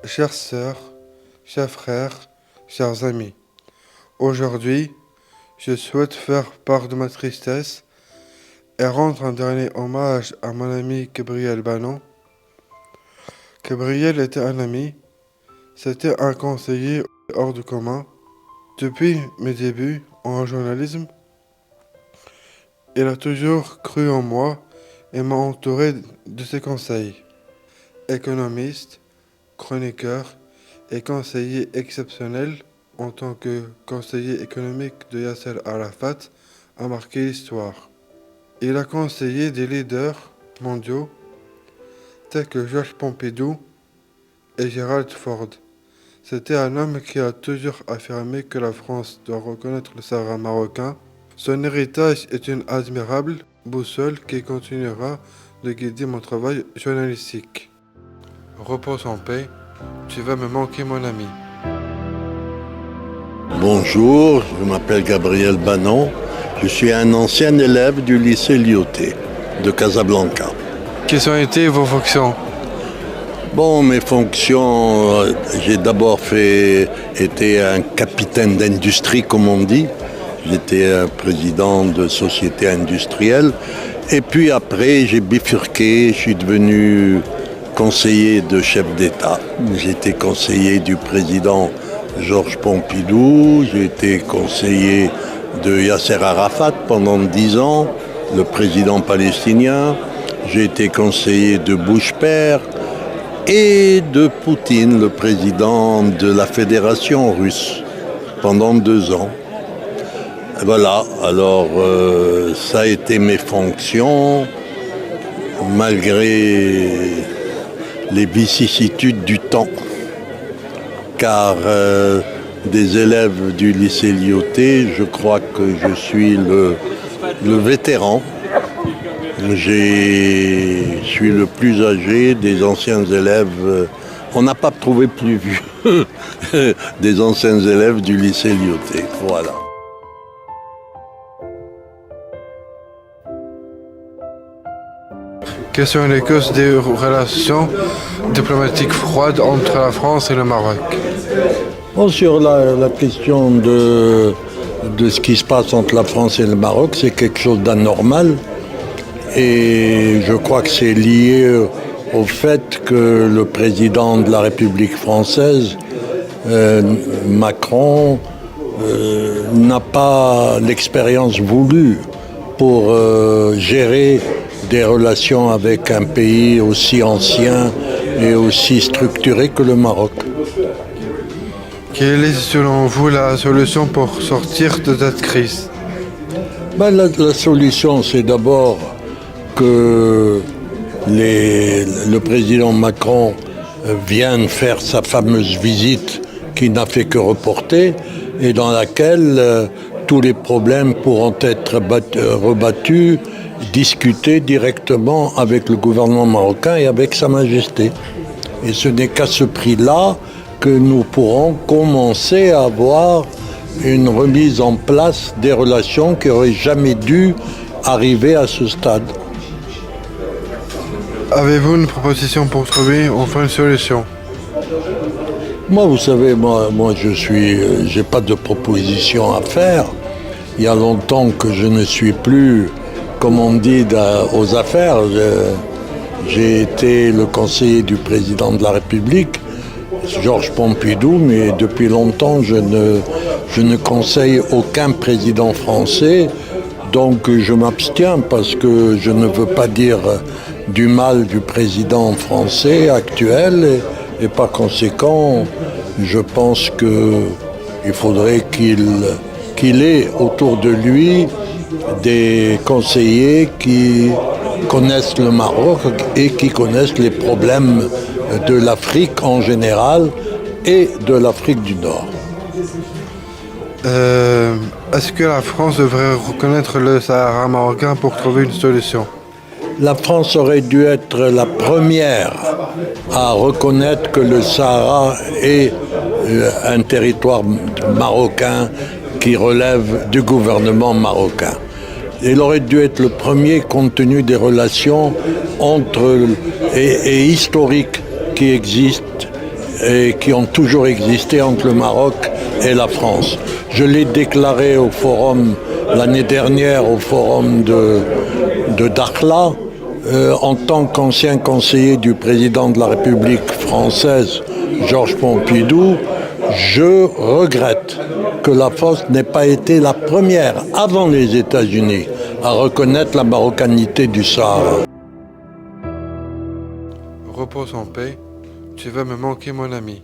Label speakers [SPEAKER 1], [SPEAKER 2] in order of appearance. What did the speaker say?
[SPEAKER 1] Chères sœurs, chers frères, chers amis, aujourd'hui, je souhaite faire part de ma tristesse et rendre un dernier hommage à mon ami Gabriel Bannon. Gabriel était un ami, c'était un conseiller hors du commun. Depuis mes débuts en journalisme, il a toujours cru en moi et m'a entouré de ses conseils. Économiste, chroniqueur et conseiller exceptionnel en tant que conseiller économique de Yasser Arafat a marqué l'histoire. Il a conseillé des leaders mondiaux tels que Georges Pompidou et Gerald Ford. C'était un homme qui a toujours affirmé que la France doit reconnaître le Sahara marocain. Son héritage est une admirable boussole qui continuera de guider mon travail journalistique. Repose en paix, tu vas me manquer mon ami.
[SPEAKER 2] Bonjour, je m'appelle Gabriel Bannon. Je suis un ancien élève du lycée Lyautey de Casablanca.
[SPEAKER 1] Quelles ont été vos fonctions ?
[SPEAKER 2] Bon, mes fonctions, j'ai d'abord été un capitaine d'industrie, comme on dit. J'étais un président de société industrielle. Et puis après, j'ai bifurqué, je suis devenu conseiller de chef d'État. J'ai été conseiller du président Georges Pompidou, j'ai été conseiller de Yasser Arafat pendant 10 ans, le président palestinien. J'ai été conseiller de Bush père et de Poutine, le président de la Fédération russe, pendant 2 ans. Voilà, alors ça a été mes fonctions, malgré les vicissitudes du temps, car des élèves du lycée Lyautey, je crois que je suis le vétéran. Je suis le plus âgé des anciens élèves. On n'a pas trouvé plus vieux des anciens élèves du lycée Lyautey. Voilà.
[SPEAKER 1] Quelles sont les causes des relations diplomatiques froides entre la France et le Maroc ?
[SPEAKER 2] Bon, sur la question de ce qui se passe entre la France et le Maroc, c'est quelque chose d'anormal. Et je crois que c'est lié au fait que le président de la République française, Macron, n'a pas l'expérience voulue pour gérer des relations avec un pays aussi ancien et aussi structuré que le Maroc.
[SPEAKER 1] Quelle est selon vous la solution pour sortir de cette crise ?
[SPEAKER 2] La solution, c'est d'abord que le président Macron vienne faire sa fameuse visite qu'il n'a fait que reporter et dans laquelle tous les problèmes pourront être rebattus, discuter directement avec le gouvernement marocain et avec Sa Majesté. Et ce n'est qu'à ce prix-là que nous pourrons commencer à avoir une remise en place des relations qui n'auraient jamais dû arriver à ce stade.
[SPEAKER 1] Avez-vous une proposition pour trouver enfin une solution ?
[SPEAKER 2] Moi, vous savez, j'ai pas de proposition à faire. Il y a longtemps que je ne suis plus, comme on dit, aux affaires. J'ai été le conseiller du président de la République, Georges Pompidou, mais depuis longtemps, je ne conseille aucun président français. Donc, je m'abstiens parce que je ne veux pas dire du mal du président français actuel et par conséquent, je pense qu'il faudrait qu'il ait autour de lui des conseillers qui connaissent le Maroc et qui connaissent les problèmes de l'Afrique en général et de l'Afrique du Nord.
[SPEAKER 1] Est-ce que la France devrait reconnaître le Sahara marocain pour trouver une solution ?
[SPEAKER 2] La France aurait dû être la première à reconnaître que le Sahara est un territoire marocain qui relève du gouvernement marocain. Il aurait dû être le premier compte tenu des relations et historiques qui existent et qui ont toujours existé entre le Maroc et la France. Je l'ai déclaré au forum l'année dernière, au forum de Dakhla, en tant qu'ancien conseiller du président de la République française, Georges Pompidou. Je regrette que la France n'ait pas été la première, avant les États-Unis, à reconnaître la marocanité du Sahara.
[SPEAKER 1] Repose en paix, tu vas me manquer mon ami.